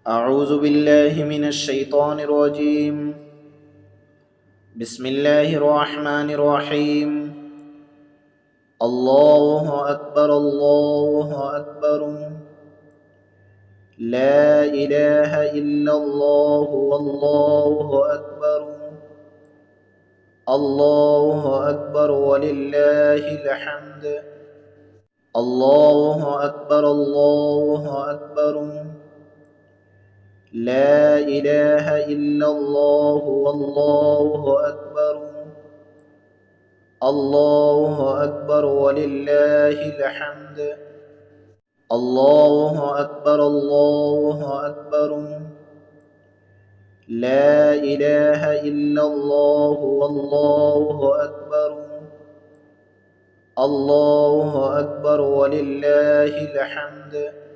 أعوذ بالله من الشيطان الرجيم. بسم الله الرحمن الرحيم. الله أكبر الله أكبر. لا إله إلا الله والله أكبر. الله أكبر ولله الحمد. الله أكبر الله أكبر. لا إله إلا الله والله أكبر. الله أكبر ولله الحمد. الله أكبر الله أكبر. لا إله إلا الله والله أكبر. الله أكبر ولله الحمد.